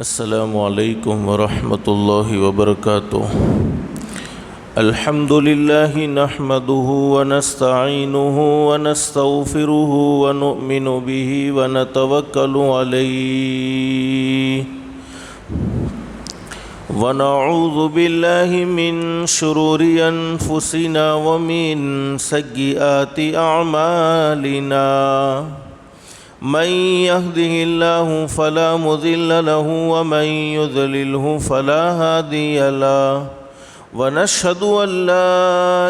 السلام علیکم ورحمۃ اللہ وبرکاتہ۔ الحمد للہ نحمده ونستعینه ونستغفره ونؤمن به ونتوکل علیہ ونعوذ باللہ من شرور انفسنا ومن سیئات اعمالنا من يهده الله فلا مضل له ومن يضلله فلا هادي له ونشهد أن لا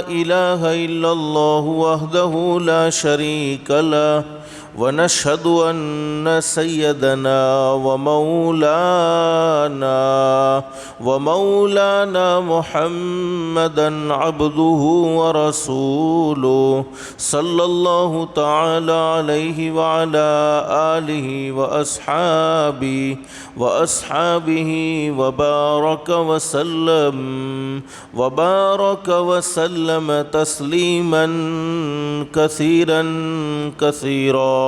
إله إلا الله وحده لا شريك له ونشهد أن سيدنا ومولانا محمدا عبده ورسوله صلى الله تعالى عليه وعلى آله وأصحابه وبارك وسلم تسليما كثيرا كثيرا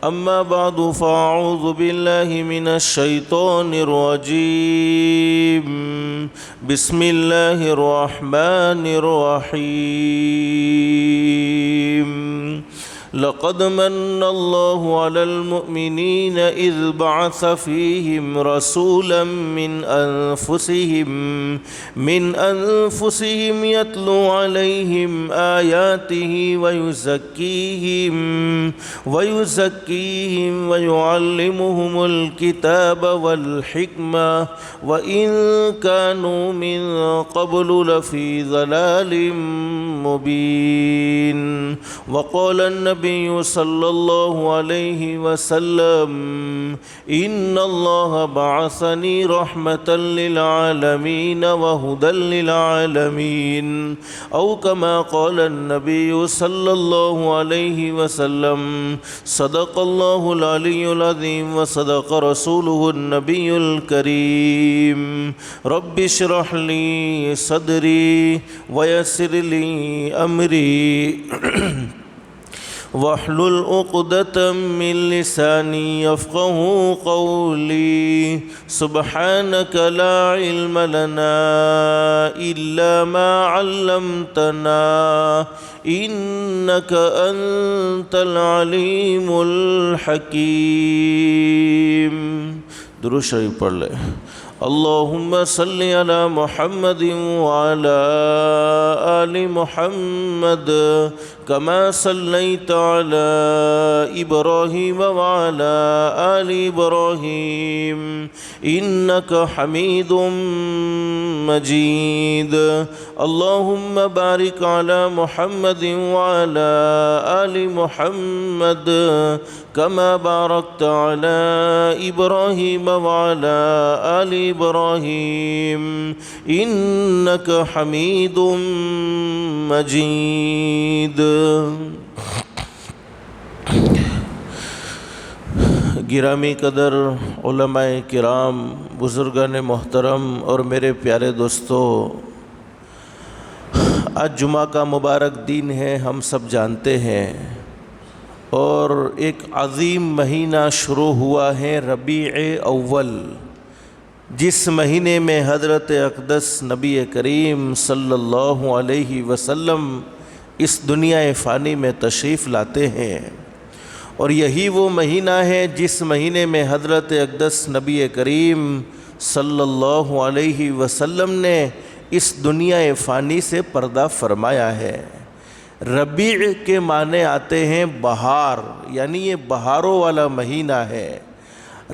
أما بعد فأعوذ بالله من الشيطان الرجيم بسم الله الرحمن الرحيم لقد من الله على المؤمنين إذ بعث فيهم رسولا من أنفسهم يتلو عليهم آياته ويزكيهم ويعلمهم الكتاب والحكمة وإن كانوا من قبل لفي ضلال مبين وقال النبي صلى الله عليه وسلم إن الله بعثني رحمة للعالمين وهدى للعالمين أو كما قال النبي صلى الله عليه وسلم صدق الله العلي العظيم وصدق رسوله النبي الكريم رب اشرح لي صدري ويسر لي أمري واحلل عقدة من لساني يفقهوا قولي سبحانك لا علم لنا إلا ما علمتنا إنك أنت العليم الحكيم۔ درود شریف پڑھ لیں۔ اللہم صل علی محمد وعلی آل محمد کما صلیت علی ابراہیم وعلی آل ابراہیم انک حمید مجید۔ اللہم بارک علی محمد وعلی آل محمد کما بارکت علی ابراہیم وعلی آل ابراہیم انک حمید مجید۔ گرامی قدر علماء کرام، بزرگان محترم اور میرے پیارے دوستو، آج جمعہ کا مبارک دن ہے، ہم سب جانتے ہیں، اور ایک عظیم مہینہ شروع ہوا ہے، ربیع اول، جس مہینے میں حضرت اقدس نبی کریم صلی اللہ علیہ وسلم اس دنیا فانی میں تشریف لاتے ہیں، اور یہی وہ مہینہ ہے جس مہینے میں حضرت اقدس نبی کریم صلی اللہ علیہ وسلم نے اس دنیا فانی سے پردہ فرمایا ہے۔ ربیع کے معنی آتے ہیں بہار، یعنی یہ بہاروں والا مہینہ ہے۔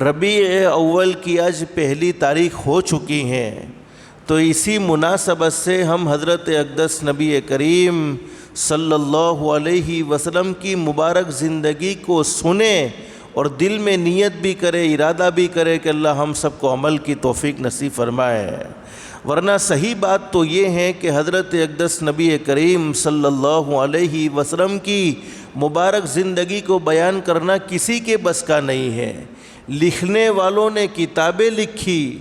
ربیع اول کی آج پہلی تاریخ ہو چکی ہیں، تو اسی مناسبت سے ہم حضرت اقدس نبی کریم صلی اللہ علیہ وسلم کی مبارک زندگی کو سنیں اور دل میں نیت بھی کرے، ارادہ بھی کرے کہ اللہ ہم سب کو عمل کی توفیق نصیب فرمائے۔ ورنہ صحیح بات تو یہ ہے کہ حضرت اقدس نبی کریم صلی اللہ علیہ وسلم کی مبارک زندگی کو بیان کرنا کسی کے بس کا نہیں ہے۔ لکھنے والوں نے کتابیں لکھی،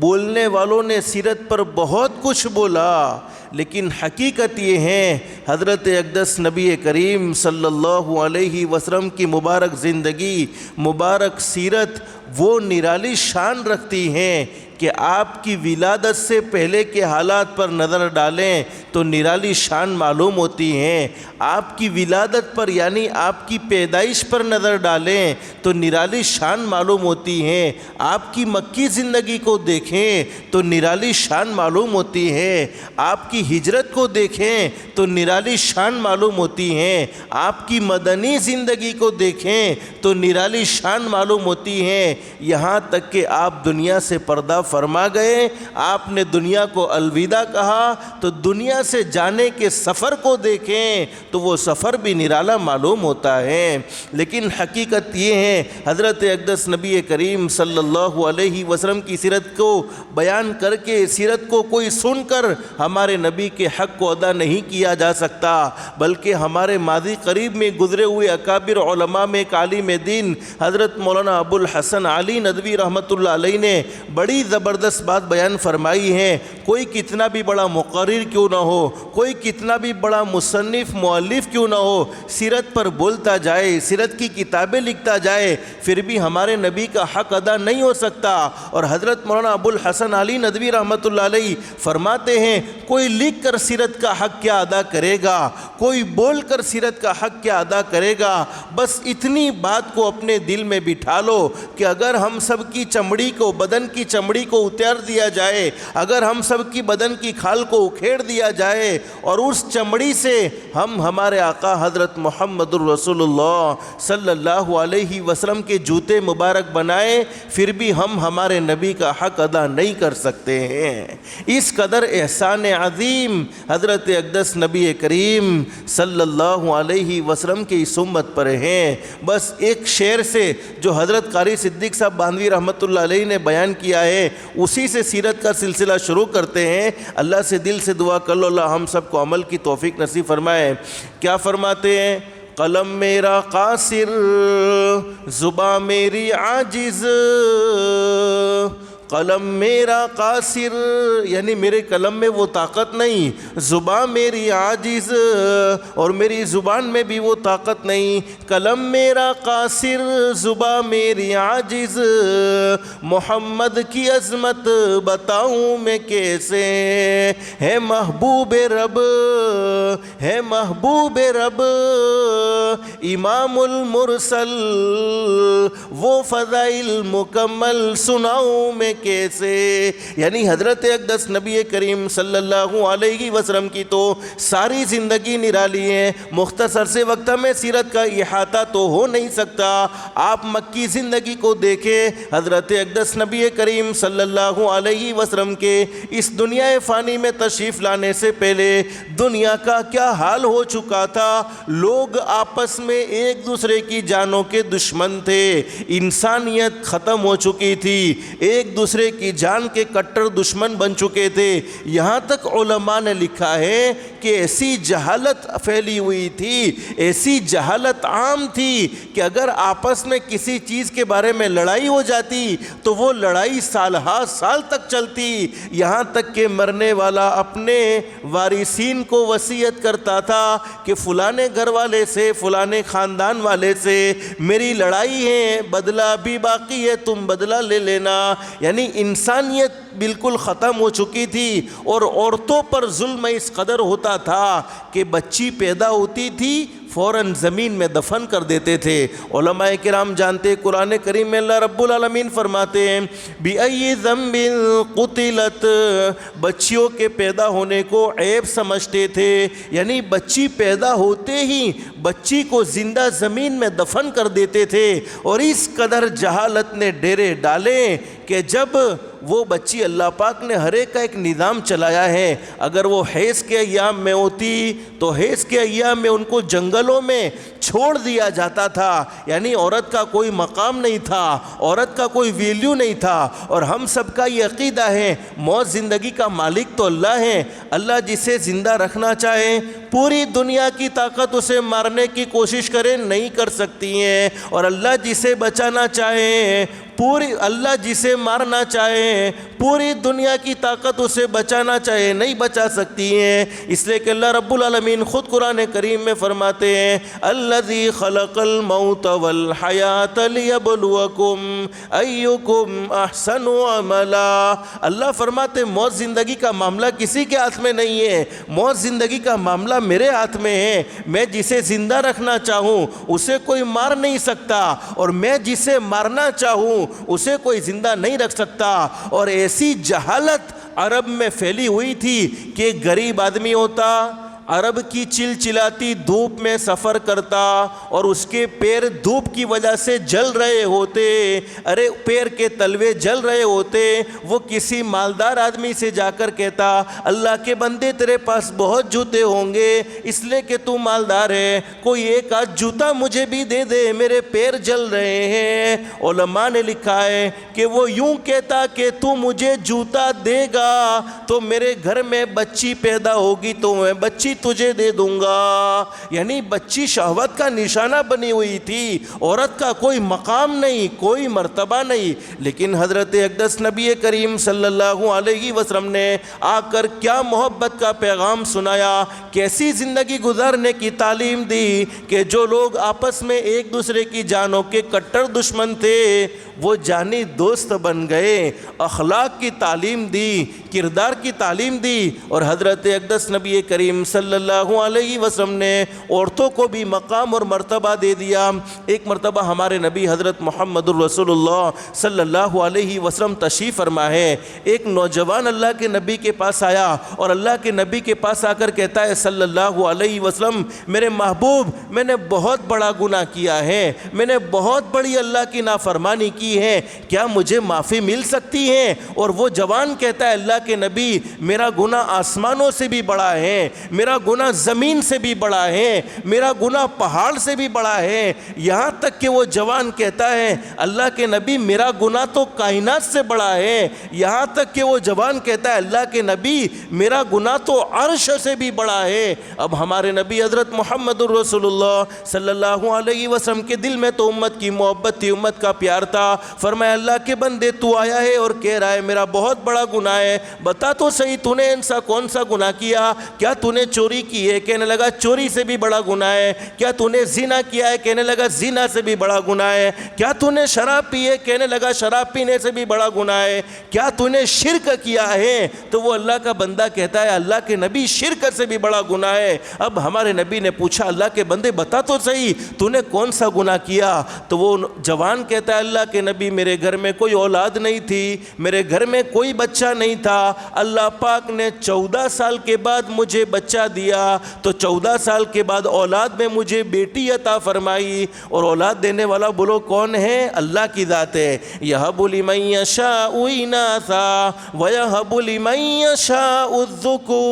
بولنے والوں نے سیرت پر بہت کچھ بولا، لیکن حقیقت یہ ہے حضرت اقدس نبی کریم صلی اللہ علیہ وسلم کی مبارک زندگی، مبارک سیرت وہ نرالی شان رکھتی ہیں کہ آپ کی ولادت سے پہلے کے حالات پر نظر ڈالیں تو نرالی شان معلوم ہوتی ہیں، آپ کی ولادت پر یعنی آپ کی پیدائش پر نظر ڈالیں تو نرالی شان معلوم ہوتی ہیں، آپ کی مکی زندگی کو دیکھیں تو نرالی شان معلوم ہوتی ہے، آپ کی ہجرت کو دیکھیں تو نرالی شان معلوم ہوتی ہیں، آپ کی مدنی زندگی کو دیکھیں تو نرالی شان معلوم ہوتی ہیں، یہاں تک کہ آپ دنیا سے پردہ فرما گئے، آپ نے دنیا کو الوداع کہا تو دنیا سے جانے کے سفر کو دیکھیں تو وہ سفر بھی نرالا معلوم ہوتا ہے۔ لیکن حقیقت یہ ہے حضرت اقدس نبی کریم صلی اللہ علیہ وسلم کی سیرت کو بیان کر کے، سیرت کو کوئی سن کر ہمارے نبی کے حق کو ادا نہیں کیا جا سکتا، بلکہ ہمارے ماضی قریب میں گزرے ہوئے اکابر علماء میں ایک عالم دین حضرت مولانا ابو الحسن علی ندوی رحمۃ اللہ علیہ نے بڑی زبردست بات بیان فرمائی ہے۔ کوئی کتنا بھی بڑا مقرر کیوں نہ ہو، کوئی کتنا بھی بڑا مصنف مؤلف کیوں نہ ہو، سیرت پر بولتا جائے، سیرت کی کتابیں لکھتا جائے، پھر بھی ہمارے نبی کا حق ادا نہیں ہو سکتا۔ اور حضرت مولانا ابو الحسن علی ندوی رحمۃ اللہ علیہ فرماتے ہیں کوئی لکھ کر سیرت کا حق کیا ادا کرے گا، کوئی بول کر سیرت کا حق کیا ادا کرے گا، بس اتنی بات کو اپنے دل میں بٹھا لو کہ اگر ہم سب کی چمڑی کو، بدن کی چمڑی کو اتار دیا جائے، اگر ہم سب کی بدن کی کھال کو اکھیڑ دیا جائے اور اس چمڑی سے ہم ہمارے آقا حضرت محمد الرسول اللہ صلی اللہ علیہ وسلم کے جوتے مبارک بنائیں، پھر بھی ہم ہمارے نبی کا حق ادا نہیں کر سکتے ہیں۔ اس قدر احسان عظیم حضرت اقدس نبی کریم صلی اللہ علیہ وسلم کی اس امت پر ہیں۔ بس ایک شعر سے جو حضرت قاری صدیق صاحب باندھوی رحمۃ اللہ علیہ نے بیان کیا ہے، اسی سے سیرت کا سلسلہ شروع کرتے ہیں۔ اللہ سے دل سے دعا کر لو اللہ ہم سب کو عمل کی توفیق نصیب فرمائے۔ کیا فرماتے ہیں؟ قلم میرا قاصر، زباں میری عاجز، قلم میرا قاصر یعنی میرے قلم میں وہ طاقت نہیں، زبان میری عاجز اور میری زبان میں بھی وہ طاقت نہیں، قلم میرا قاصر زبان میری عاجز، محمد کی عظمت بتاؤں میں کیسے، ہے محبوب رب ہے محبوب رب امام المرسل، وہ فضائل مکمل سناؤں میں کیسے۔ یعنی حضرت اقدس نبی کریم صلی اللہ علیہ وسلم کی تو ساری زندگی نرالی ہے، مختصر سے وقت میں سیرت کا احاطہ تو ہو نہیں سکتا۔ آپ مکی زندگی کو دیکھیں، حضرت اقدس نبی کریم صلی اللہ علیہ وسلم کے اس دنیا فانی میں تشریف لانے سے پہلے دنیا کا کیا حال ہو چکا تھا۔ لوگ آپس میں ایک دوسرے کی جانوں کے دشمن تھے، انسانیت ختم ہو چکی تھی، ایک دوسرے کی جان کے کٹر دشمن بن چکے تھے۔ یہاں تک علماء نے لکھا ہے کہ ایسی جہالت پھیلی ہوئی تھی، ایسی جہالت عام تھی کہ اگر آپس میں کسی چیز کے بارے میں لڑائی ہو جاتی تو وہ لڑائی سال ہا سال تک چلتی، یہاں تک کہ مرنے والا اپنے وارثین کو وصیت کرتا تھا کہ فلانے گھر والے سے، فلانے خاندان والے سے میری لڑائی ہے، بدلہ بھی باقی ہے، تم بدلہ لے لینا۔ یعنی انسانیت بالکل ختم ہو چکی تھی، اور عورتوں پر ظلم اس قدر ہوتا تھا کہ بچی پیدا ہوتی تھی فوراً زمین میں دفن کر دیتے تھے۔ علماء کرام جانتے، قرآن کریم میں اللہ رب العالمین فرماتے ہیں بِأَيِّ ذَنبٍ قُتِلَتْ، بچیوں کے پیدا ہونے کو عیب سمجھتے تھے، یعنی بچی پیدا ہوتے ہی بچی کو زندہ زمین میں دفن کر دیتے تھے۔ اور اس قدر جہالت نے ڈیرے ڈالے کہ جب وہ بچی، اللہ پاک نے ہر ایک کا ایک نظام چلایا ہے، اگر وہ حیض کے ایام میں ہوتی تو حیض کے ایام میں ان کو جنگلوں میں چھوڑ دیا جاتا تھا، یعنی عورت کا کوئی مقام نہیں تھا، عورت کا کوئی ویلیو نہیں تھا۔ اور ہم سب کا یہ عقیدہ ہے موت زندگی کا مالک تو اللہ ہے، اللہ جسے زندہ رکھنا چاہے پوری دنیا کی طاقت اسے مارنے کی کوشش کرے نہیں کر سکتی ہیں، اور اللہ جسے بچانا چاہے اللہ جسے مارنا چاہے پوری دنیا کی طاقت اسے بچانا چاہے نہیں بچا سکتی ہیں، اس لیے کہ اللہ رب العالمین خود قرآن کریم میں فرماتے ہیں الذی خلق الموت والحیات لیبلوکم ایکم احسن عملا۔ اللہ فرماتے موت زندگی کا معاملہ کسی کے ہاتھ میں نہیں ہے، موت زندگی کا معاملہ میرے ہاتھ میں ہے۔ میں جسے زندہ رکھنا چاہوں اسے کوئی مار نہیں سکتا، اور میں جسے مارنا چاہوں اسے کوئی زندہ نہیں رکھ سکتا۔ اور ایسی جہالت عرب میں پھیلی ہوئی تھی کہ غریب آدمی ہوتا، عرب کی چلچلاتی دھوپ میں سفر کرتا اور اس کے پیر دھوپ کی وجہ سے جل رہے ہوتے، ارے پیر کے تلوے جل رہے ہوتے، وہ کسی مالدار آدمی سے جا کر کہتا اللہ کے بندے تیرے پاس بہت جوتے ہوں گے اس لیے کہ تو مالدار ہے، کوئی ایک آدھ جوتا مجھے بھی دے دے، میرے پیر جل رہے ہیں۔ علماء نے لکھا ہے کہ وہ یوں کہتا کہ تو مجھے جوتا دے گا تو میرے گھر میں بچی پیدا ہوگی تو میں بچی تجھے دے دوں گا۔ یعنی بچی شہوت کا نشانہ بنی ہوئی تھی، عورت کا کوئی مقام نہیں، کوئی مرتبہ نہیں۔ لیکن حضرت اقدس نبی کریم صلی اللہ علیہ وسلم نے آ کر کیا محبت کا پیغام سنایا، کیسی زندگی گزارنے کی تعلیم دی کہ جو لوگ آپس میں ایک دوسرے کی جانوں کے کٹر دشمن تھے وہ جانی دوست بن گئے، اخلاق کی تعلیم دی، کردار کی تعلیم دی۔ اور حضرت اقدس نبی کریم صلی اللہ علیہ وسلم نے عورتوں کو بھی مقام اور مرتبہ دے دیا۔ ایک مرتبہ ہمارے نبی حضرت محمد الرسول اللہ صلی اللہ علیہ وسلم تشریف فرما ہے، ایک نوجوان اللہ کے نبی کے پاس آیا اور اللہ کے نبی کے پاس آ کر کہتا ہے صلی اللہ علیہ وسلم میرے محبوب میں نے بہت بڑا گناہ کیا ہے، میں نے بہت بڑی اللہ کی نافرمانی کی ہے، کیا مجھے معافی مل سکتی ہے؟ اور وہ جوان کہتا ہے اللہ کے نبی میرا گناہ آسمانوں سے بھی بڑا ہے، میرا گناہ زمین سے بھی بڑا ہے، میرا گناہ پہاڑ سے بھی بڑا ہے۔ یہاں تک کہ وہ جوان کہتا ہے اللہ کے نبی میرا گناہ تو کائنات سے بڑا ہے، یہاں تک کہ وہ جوان کہتا ہے اللہ کے نبی میرا گناہ تو عرش سے بھی بڑا ہے۔ اب ہمارے نبی حضرت محمد الرسول اللہ صلی اللہ علیہ وسلم کے دل میں تو امت کی محبت تھی، امت کا پیار تھا۔ فرمایا اللہ کے بندے تو آیا ہے اور کہہ رہا ہے میرا بہت بڑا گناہ ہے، بتا تو صحیح تو نے ایسا کون سا گناہ کیا؟ کیا تو نے چوری کی ہے؟ کہنے لگا چوری سے بھی بڑا گناہ ہے۔ کیا تو نے زنا کیا ہے؟ کہنے لگا زنا سے بھی بڑا گناہ ہے۔ کیا تو نے شراب پی ہے؟ کہنے لگا شراب پینے سے بھی بڑا گناہ ہے۔ کیا تو نے شرک کیا ہے؟ تو وہ اللہ کا بندہ کہتا ہے اللہ کے نبی شرک سے بھی بڑا گناہ ہے۔ اب ہمارے نبی نے پوچھا اللہ کے بندے بتا تو صحیح تو نے کون سا گناہ کیا؟ تو وہ جوان کہتا ہے اللہ کے نبی میرے گھر میں کوئی اولاد نہیں تھی، میرے گھر میں کوئی بچہ نہیں تھا، اللہ پاک نے 14 سال کے بعد مجھے بچہ دیا تو 14 سال کے بعد اولاد میں مجھے بیٹی عطا فرمائی۔ اور اولاد دینے والا بولو کون ہے؟ اللہ کی ذات ہے۔ یَهَبُ لِمَن يَشَاءُ إِنَاثًا وَيَهَبُ لِمَن يَشَاءُ الذُّكُورَ۔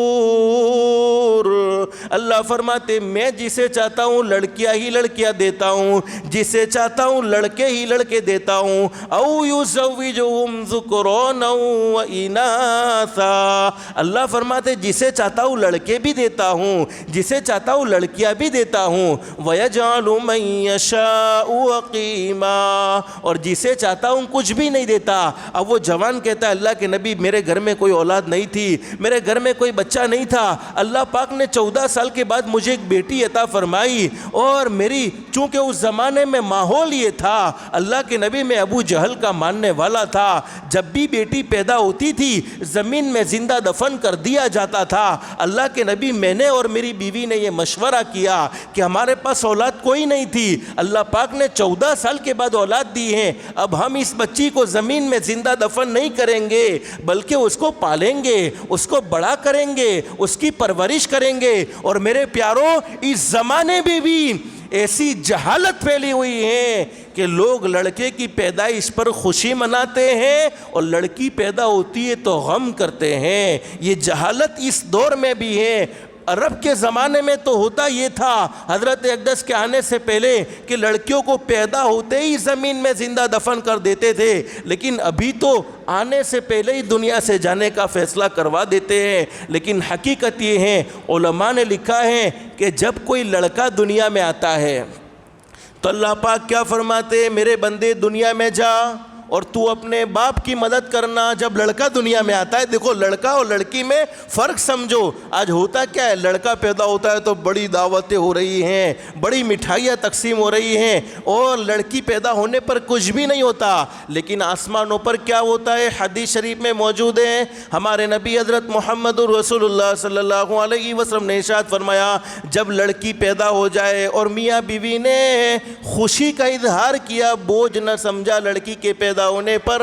اللہ فرماتے میں جسے چاہتا ہوں لڑکیاں ہی لڑکیاں دیتا ہوں، جسے چاہتا ہوں لڑکے ہی لڑکے دیتا ہوں۔ أَوْ يُزَوِّجُهُمْ ذُكُرَانًا وَإِنَاثًا۔ اللہ فرماتے جسے چاہتا ہوں لڑکے بھی دیتا ہوں، جسے چاہتا ہوں لڑکیاں بھی دیتا ہوں۔ وَيَجْعَلُ مَن يَشَاءُ عَقِيمًا۔ اور جسے چاہتا ہوں کچھ بھی نہیں دیتا۔ اب وہ جوان کہتا ہے اللہ کے نبی میرے گھر میں کوئی اولاد نہیں تھی، میرے گھر میں کوئی بچہ نہیں تھا، اللہ پاک نے 14 سال کے بعد مجھے ایک بیٹی عطا فرمائی، اور میری چونکہ اس زمانے میں ماحول یہ تھا اللہ کے نبی میں ابو جہل کا ماننے والا تھا، جب بھی بیٹی پیدا ہوتی تھی زمین میں زندہ دفن کر دیا جاتا تھا۔ اللہ کے نبی میں نے اور میری بیوی نے یہ مشورہ کیا کہ ہمارے پاس اولاد کوئی نہیں تھی، اللہ پاک نے 14 سال کے بعد اولاد دی ہے، اب ہم اس بچی کو زمین میں زندہ دفن نہیں کریں گے بلکہ اس کو پالیں گے، اس کو بڑا کریں گے، اس کی پرورش کریں گے۔ اور میرے پیاروں اس زمانے میں بھی ایسی جہالت پھیلی ہوئی ہے کہ لوگ لڑکے کی پیدائش پر خوشی مناتے ہیں اور لڑکی پیدا ہوتی ہے تو غم کرتے ہیں۔ یہ جہالت اس دور میں بھی ہے۔ عرب کے زمانے میں تو ہوتا یہ تھا حضرت اقدس کے آنے سے پہلے کہ لڑکیوں کو پیدا ہوتے ہی زمین میں زندہ دفن کر دیتے تھے، لیکن ابھی تو آنے سے پہلے ہی دنیا سے جانے کا فیصلہ کروا دیتے ہیں۔ لیکن حقیقت یہ ہے، علماء نے لکھا ہے کہ جب کوئی لڑکا دنیا میں آتا ہے تو اللہ پاک کیا فرماتے ہیں میرے بندے دنیا میں جا اور تو اپنے باپ کی مدد کرنا جب لڑکا دنیا میں آتا ہے. دیکھو لڑکا اور لڑکی میں فرق سمجھو. آج ہوتا کیا ہے, لڑکا پیدا ہوتا ہے تو بڑی دعوتیں ہو رہی ہیں, بڑی مٹھائیاں تقسیم ہو رہی ہیں, اور لڑکی پیدا ہونے پر کچھ بھی نہیں ہوتا. لیکن آسمانوں پر کیا ہوتا ہے, حدیث شریف میں موجود ہے. ہمارے نبی حضرت محمد رسول اللہ صلی اللہ علیہ وسلم نے ارشاد فرمایا, جب لڑکی پیدا ہو جائے اور میاں بیوی نے خوشی کا اظہار کیا, بوجھ نہ سمجھا لڑکی کے پیدا ہونے پر,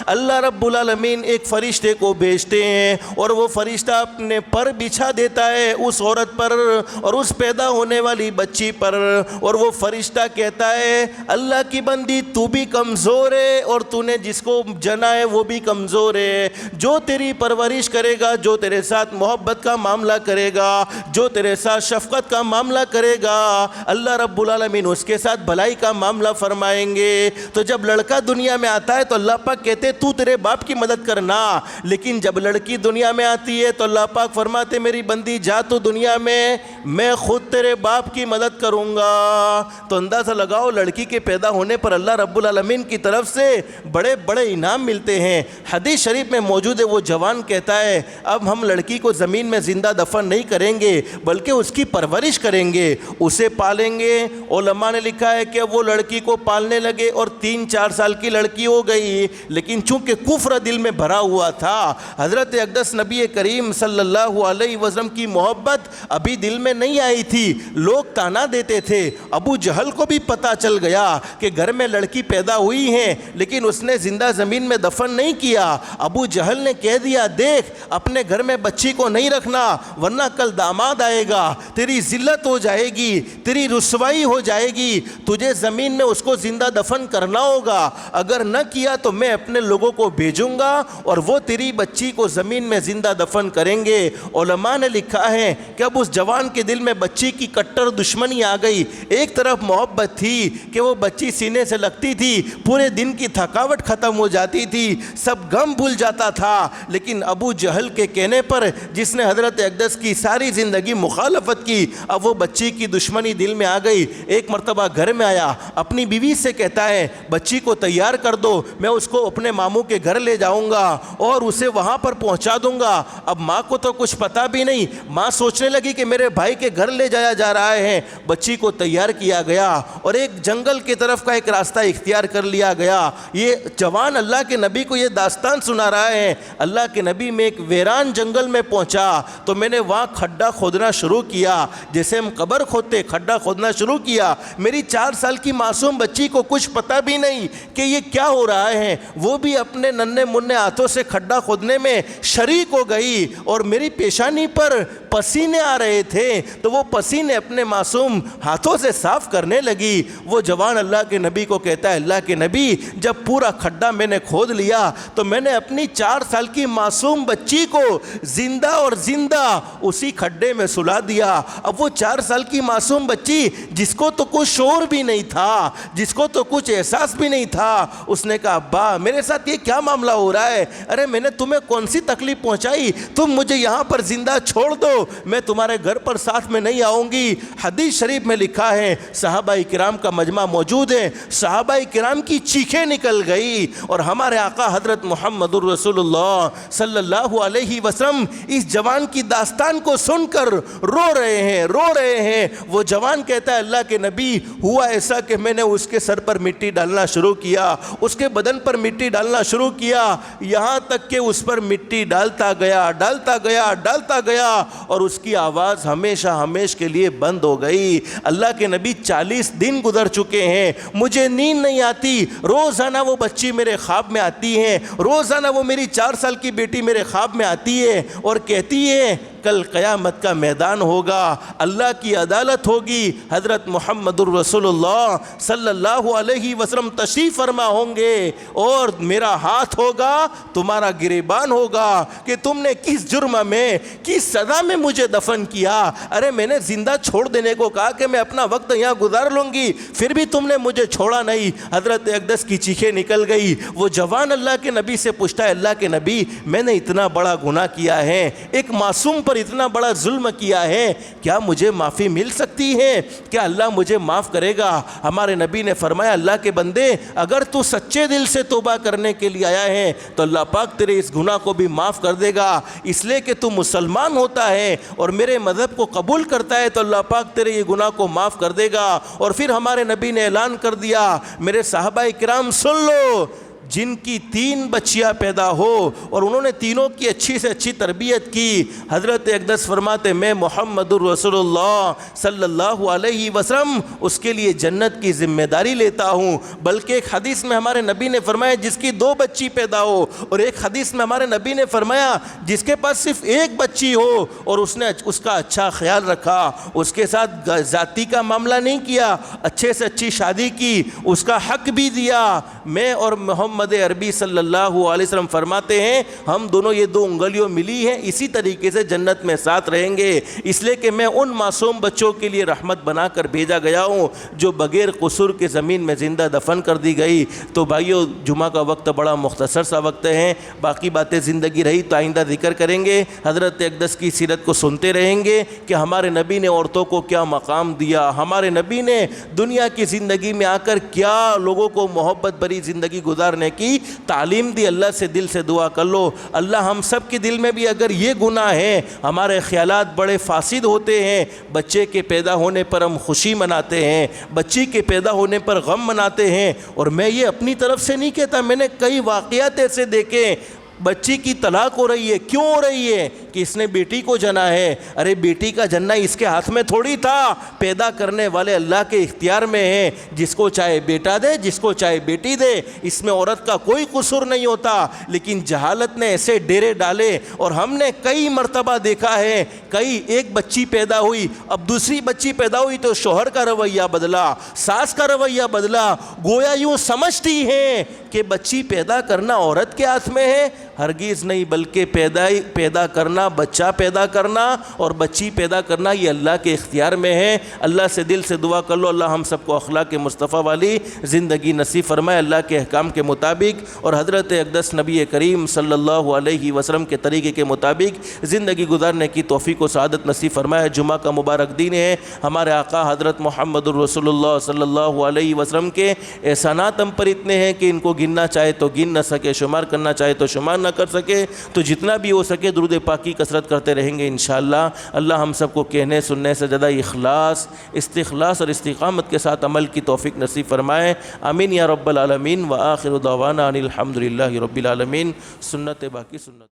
اللہ رب العالمین ایک فرشتے کو بھیجتے ہیں, اور وہ فرشتہ اپنے پر بچھا دیتا ہے اس عورت پر اور اس پیدا ہونے والی بچی پر, اور وہ فرشتہ کہتا ہے اللہ کی بندی تو بھی کمزور ہے اور تو نے جس کو جنا ہے وہ بھی کمزور ہے. جو تیری پرورش کرے گا, جو تیرے ساتھ محبت کا معاملہ کرے گا, جو تیرے ساتھ شفقت کا معاملہ کرے گا, اللہ رب العالمین اس کے ساتھ بھلائی کا معاملہ فرمائیں گے. تو جب لڑکا دنیا میں آتا ہے تو اللہ پاک کہتے تو تیرے باپ کی مدد کرنا, لیکن جب لڑکی دنیا میں آتی ہے تو اللہ پاک فرماتے میری بندی جا تو دنیا میں خود تیرے باپ کی مدد کروں گا. تو اندازہ لگاؤ لڑکی کے پیدا ہونے پر اللہ رب العالمین کی طرف سے بڑے بڑے انعام ملتے ہیں. حدیث شریف میں موجود ہے, وہ جوان کہتا ہے اب ہم لڑکی کو زمین میں زندہ دفن نہیں کریں گے بلکہ اس کی پرورش کریں گے, اسے پالیں گے. علماء نے لکھا ہے کہ وہ لڑکی کو پالنے لگے اور 3-4 سال کی لڑکی ہو گئی, لیکن چونکہ کفر دل میں بھرا ہوا تھا, حضرت اقدس نبی کریم صلی اللہ علیہ وسلم کی محبت ابھی دل میں نہیں آئی تھی. لوگ تانا دیتے تھے. ابو جہل کو بھی پتہ چل گیا کہ گھر میں لڑکی پیدا ہوئی ہے, لیکن اس نے زندہ زمین میں دفن نہیں کیا. ابو جہل نے کہہ دیا دیکھ اپنے گھر میں بچی کو نہیں رکھنا ورنہ کل داماد آئے گا, تیری ذلت ہو جائے گی, تیری رسوائی ہو جائے گی, تجھے زمین میں اس کو زندہ دفن کرنا ہوگا, اگر نہ کیا تو میں اپنے لوگوں کو بھیجوں گا اور وہ تیری بچی کو زمین میں زندہ دفن کریں گے. علماء نے لکھا ہے کہ اب اس جوان کے دل میں بچی کی کٹر دشمنی آ گئی. ایک طرف محبت تھی کہ وہ بچی سینے سے لگتی تھی, پورے دن کی تھکاوٹ ختم ہو جاتی تھی, سب غم بھول جاتا تھا, لیکن ابو جہل کے کہنے پر جس نے حضرت اقدس کی ساری زندگی مخالفت کی, اب وہ بچی کی دشمنی دل میں آ گئی. ایک مرتبہ گھر میں آیا, اپنی بیوی سے کہتا ہے بچی کو تیار کر دو, میں اس کو اپنے ماموں کے گھر لے جاؤں گا اور اسے وہاں پر پہنچا دوں گا. اب ماں کو تو کچھ پتہ بھی نہیں, ماں سوچنے لگی کہ میرے بھائی کے گھر لے جایا جا رہا ہے. بچی کو تیار کیا گیا اور ایک جنگل کی طرف کا ایک راستہ اختیار کر لیا گیا. یہ جوان اللہ کے نبی کو یہ داستان سنا رہا ہے. اللہ کے نبی میں ایک ویران جنگل میں پہنچا تو میں نے وہاں کھڈا کھودنا شروع کیا, جیسے ہم قبر کھودتے کھڈا کھودنا شروع کیا. میری 4 سال کی معصوم بچی کو کچھ پتہ بھی نہیں کہ یہ کیا ہو رہا ہے, وہ بھی اپنے ننھے منھے ہاتھوں سے کھڈا کھودنے میں شریک ہو گئی, اور میری پیشانی پر پسینے آ رہے تھے تو وہ پسینے اپنے معصوم ہاتھوں سے صاف کرنے لگی. وہ جوان اللہ کے نبی کو کہتا ہے اللہ کے نبی جب پورا کھڈا میں نے کھود لیا تو میں نے اپنی 4 سال کی معصوم بچی کو زندہ اور زندہ اسی کھڈے میں سلا دیا. اب وہ 4 سال کی معصوم بچی جس کو تو کچھ شعور بھی نہیں تھا, جس کو تو کچھ احساس بھی نہیں تھا, اس نے کہا ابا میرے ساتھ یہ کیا معاملہ ہو رہا ہے, ارے میں نے تمہیں کون سی تکلیف پہنچائی, تم مجھے یہاں پر زندہ چھوڑ دو, میں تمہارے گھر پر ساتھ میں نہیں آؤں گی. حدیث شریف میں لکھا ہے صحابہ کرام کا مجمع موجود ہے, صحابہ کرام کی چیخیں نکل گئی, اور ہمارے آقا حضرت محمد رسول اللہ صلی اللہ علیہ وسلم اس جوان کی داستان کو سن کر رو رہے ہیں. وہ جوان کہتا ہے اللہ کے نبی ہوا ایسا کہ میں نے اس کے سر پر مٹی ڈالنا شروع کیا, اس کے بدن پر مٹی ڈالنا شروع کیا, یہاں تک کہ اس پر مٹی ڈالتا گیا اور اس کی آواز ہمیشہ کے لیے بند ہو گئی. اللہ کے نبی 40 دن گزر چکے ہیں, مجھے نیند نہیں آتی, روزانہ وہ بچی میرے خواب میں آتی ہے, روزانہ وہ میری 4 سال کی بیٹی میرے خواب میں آتی ہے اور کہتی ہے کل قیامت کا میدان ہوگا, اللہ کی عدالت ہوگی, حضرت محمد الرسول اللہ صلی اللہ علیہ وسلم تشریف فرما ہوں گے اور میرا ہاتھ ہوگا, تمہارا گریبان ہوگا کہ تم نے کس جرم میں, کس سزا میں مجھے دفن کیا. ارے میں نے زندہ چھوڑ دینے کو کہا کہ میں اپنا وقت یہاں گزار لوں گی, پھر بھی تم نے مجھے چھوڑا نہیں. حضرت اقدس کی چیخیں نکل گئی. وہ جوان اللہ کے نبی سے پوچھتا ہے اللہ کے نبی میں نے اتنا بڑا گناہ کیا ہے, ایک معصوم پر اتنا بڑا ظلم کیا ہے، کیا مجھے معافی مل سکتی ہے؟ کیا اللہ مجھے معاف کرے گا؟ ہمارے نبی نے فرمایا اللہ کے بندے اگر تو سچے دل سے توبہ کرنے کے لیے آیا ہے تو اللہ پاک تیرے اس گناہ کو بھی معاف کر دے گا، اس لیے کہ تو مسلمان ہوتا ہے اور میرے مذہب کو قبول کرتا ہے تو اللہ پاک تیرے یہ گناہ کو معاف کر دے گا۔ اور پھر ہمارے نبی نے اعلان کر دیا، میرے صحابہ کرام سن لو، جن کی 3 بچیاں پیدا ہو اور انہوں نے تینوں کی اچھی سے اچھی تربیت کی، حضرت اقدس فرماتے میں محمد الرسول اللہ صلی اللہ علیہ وسلم اس کے لیے جنت کی ذمہ داری لیتا ہوں۔ بلکہ ایک حدیث میں ہمارے نبی نے فرمایا جس کی 2 بچی پیدا ہو، اور ایک حدیث میں ہمارے نبی نے فرمایا جس کے پاس صرف 1 بچی ہو اور اس نے اس کا اچھا خیال رکھا، اس کے ساتھ ذاتی کا معاملہ نہیں کیا، اچھے سے اچھی شادی کی، اس کا حق بھی دیا، میں اور محمد عربی صلی اللہ علیہ وسلم فرماتے ہیں ہم دونوں یہ 2 انگلیوں ملی ہیں اسی طریقے سے جنت میں ساتھ رہیں گے، اس لیے کہ میں ان معصوم بچوں کے لیے رحمت بنا کر بھیجا گیا ہوں جو بغیر قصور کے زمین میں زندہ دفن کر دی گئی۔ تو بھائیو، جمعہ کا وقت بڑا مختصر سا وقت ہے، باقی باتیں زندگی رہی تو آئندہ ذکر کریں گے، حضرت اقدس کی سیرت کو سنتے رہیں گے کہ ہمارے نبی نے عورتوں کو کیا مقام دیا، ہمارے نبی نے دنیا کی زندگی میں آ کر کیا لوگوں کو محبت بھری زندگی گزارنے کی تعلیم دی۔ اللہ سے دل سے دعا کر لو اللہ ہم سب کے دل میں بھی اگر یہ گناہ ہے، ہمارے خیالات بڑے فاسد ہوتے ہیں، بچے کے پیدا ہونے پر ہم خوشی مناتے ہیں، بچی کے پیدا ہونے پر غم مناتے ہیں، اور میں یہ اپنی طرف سے نہیں کہتا، میں نے کئی واقعات ایسے دیکھے، بچی کی طلاق ہو رہی ہے، کیوں ہو رہی ہے؟ کہ اس نے بیٹی کو جنا ہے۔ ارے بیٹی کا جننا اس کے ہاتھ میں تھوڑی تھا، پیدا کرنے والے اللہ کے اختیار میں ہے، جس کو چاہے بیٹا دے، جس کو چاہے بیٹی دے، اس میں عورت کا کوئی قصور نہیں ہوتا۔ لیکن جہالت نے ایسے ڈیرے ڈالے، اور ہم نے کئی مرتبہ دیکھا ہے، ایک بچی پیدا ہوئی، اب دوسری بچی پیدا ہوئی تو شوہر کا رویہ بدلا، ساس کا رویہ بدلا، گویا یوں سمجھتی ہیں کہ بچی پیدا کرنا عورت کے ہاتھ میں ہے۔ ہرگز نہیں، بلکہ پیدا کرنا، بچہ پیدا کرنا اور بچی پیدا کرنا یہ اللہ کے اختیار میں ہے۔ اللہ سے دل سے دعا کر لو اللہ ہم سب کو اخلاق مصطفیٰ والی زندگی نصیب فرمائے، اللہ کے احکام کے مطابق اور حضرت اقدس نبی کریم صلی اللہ علیہ وسلم کے طریقے کے مطابق زندگی گزارنے کی توفیق و سعادت نصیب فرمائے۔ جمعہ کا مبارک دن ہے، ہمارے آقا حضرت محمد الرسول اللہ صلی اللہ علیہ وسلم کے احسانات ہم پر اتنے ہیں کہ ان کو گننا چاہے تو گن نہ سکے، شمار کرنا چاہے تو شمار نہ کر سکے، تو جتنا بھی ہو سکے درود پاک کی کثرت کرتے رہیں گے انشاءاللہ۔ اللہ ہم سب کو کہنے سننے سے زیادہ اخلاص، استخلاص اور استقامت کے ساتھ عمل کی توفیق نصیب فرمائے، آمین یا رب العالمین۔ وآخر دعوانا ان الحمد للہ رب العالمین۔ سنت باقی سنت۔